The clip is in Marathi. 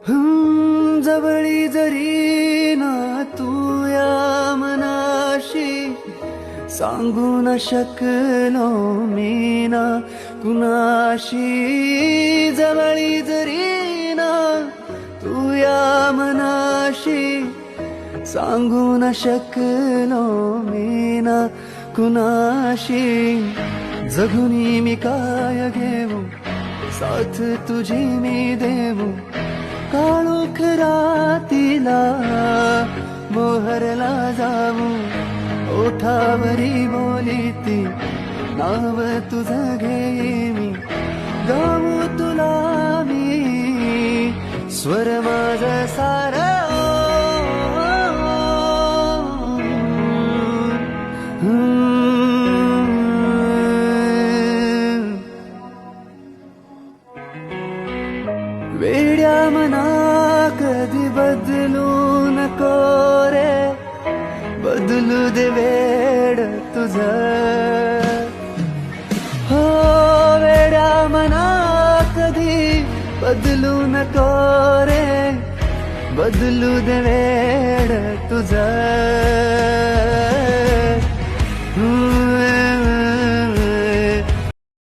जवळी जरी ना तू या मनाशी, सांगू न शकलो मी ना कुणाशी. जवळी जरी ना तू या मनाशी, सांगू न शकलो मी ना कुणाशी. जगुनी मी काय घेऊ, साथ तुझी मी देऊ. काळोख रातीला मोहरला जाऊ, ओठावरी बोली ती नाव तुझं घेईन. गाऊ तुला मी स्वर माझ सारा. वेड्या मना कधी बदलू नको रे, बदलू दे वेड तुझं. हो वेड्या मना कधी बदलू नको रे, बदलू दे वेड तुझं.